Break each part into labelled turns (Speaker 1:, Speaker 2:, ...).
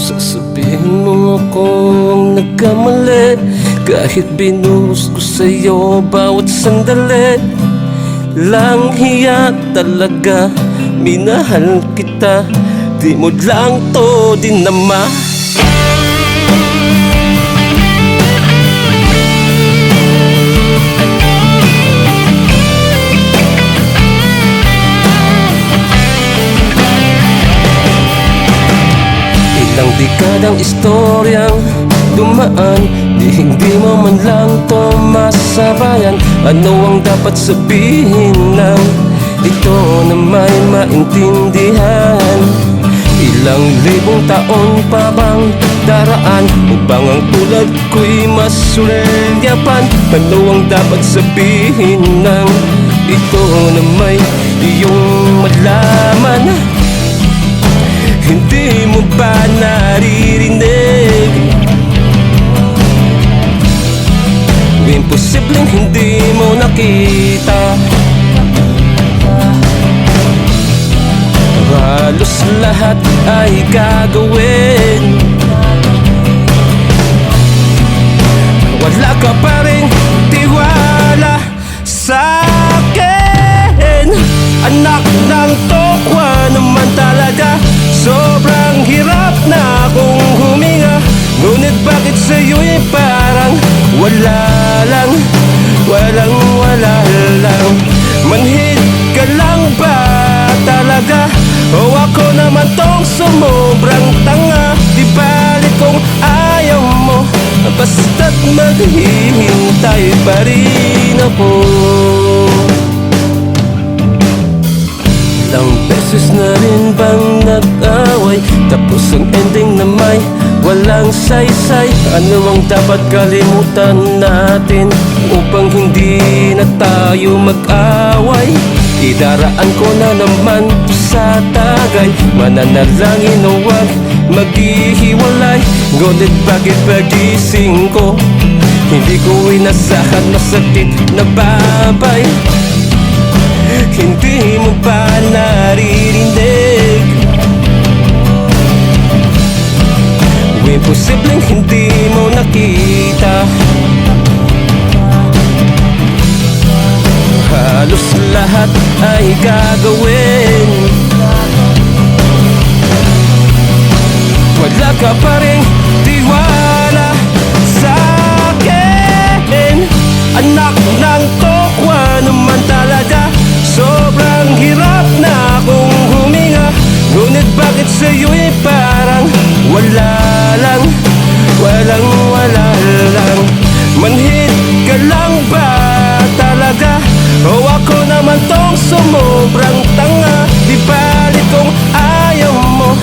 Speaker 1: Sasabihin mo akong nagkamali, kahit binuhos ko sa'yo bawat sandali. Lang hiya talaga, minahal kita, di mo lang to dinama. Ilang dekadang istoryang dumaan, di hindi mo man lang to masabayan. Ano ang dapat sabihin ng ito na may maintindihan? Ilang libong taon pa bang daraan upang ang tulad ko'y masulyapan? Ano ang dapat sabihin ng ito na may iyong malaman? Hindi mo ba naririnig? Imposibleng hindi mo nakita. Halos lahat ay gagawin, wala ka pa ring tiwala sa'kin. Anak ng tokwa naman talaga, sobrang hirap na akong huminga. Ngunit bakit sa'yo'y parang wala lang, walang wala lang. Manhid ka lang ba talaga? O ako naman tong sumobrang tanga? Di balik kung ayaw mo, basta't maghihintay pa rin ako. Ilang beses na rin bang nag-away, tapos ang ending na may walang saysay? Ano ang dapat kalimutan natin upang hindi na tayo mag-away? Idaraan ko na naman to sa tagay, mananalangin na huwag maghihiwalay. Ngunit bakit pagising ko, hindi ko inasahan masakit na babay? Hindi mo ba naririnig? Imposibleng hindi mo nakita. Halos lahat ay gagawin, wala ka pa ring tiwala sa'kin. Anak ng tokwa naman talaga, sobrang hirap na akong huminga. Ngunit bakit sa'yo'y parang wala lang, walang wala lang. Manhid ka lang ba talaga? O ako naman tong sumobrang tanga? Di balik kung ayaw mo,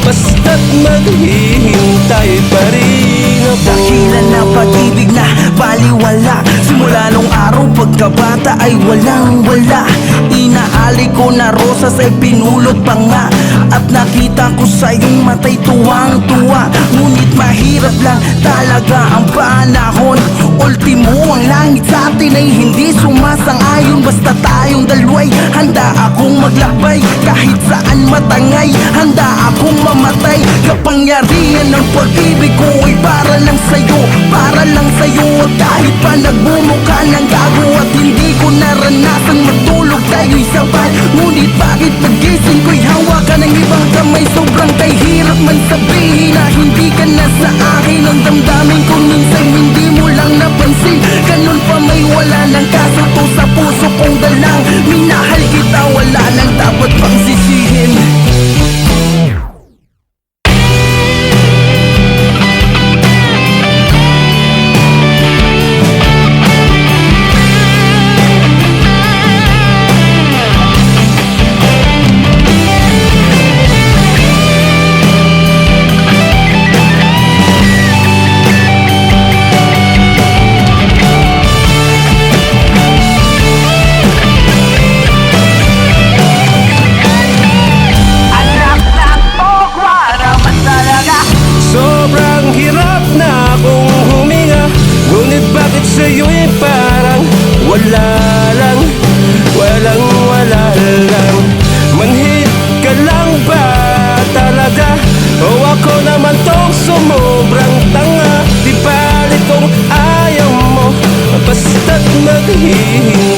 Speaker 1: basta't maghihintay pa rin ako.
Speaker 2: Dakilan na pag-ibig na baliwala, simula nung araw pagkabata ay walang wala. Inaali ko na rosas ay pinulot pa nga, at nakita ko sa iyong matay tuwang-tuwa. Ngunit mahirap lang talaga ang panahon. Ultimo ang langit sa atin ay hindi sumasang-ayon. Basta tayong dalaway, handa akong maglakbay. Kahit saan matangay, handa akong mamatay. Kapangyarihan ng pag-ibig ko ay para lang sa'yo, para lang sa'yo. At kahit pa nagmumukha ng gago at hindi ko naranasang matulog, tayo'y sabay. Ngunit bakit pagising ko'y hawakan ng ibang kamay? Sobrang kahirap man sabihin na hindi ka na sa akin. Ang damdamin ko minsan hindi mo lang napansin. Ganun pa may wala ng kasuto sa puso kong dalang. Minahal kita, wala nang dapat pang sisihin.
Speaker 1: sumubrang tanga. Di balik kung ayaw mo, basta't maghihinga.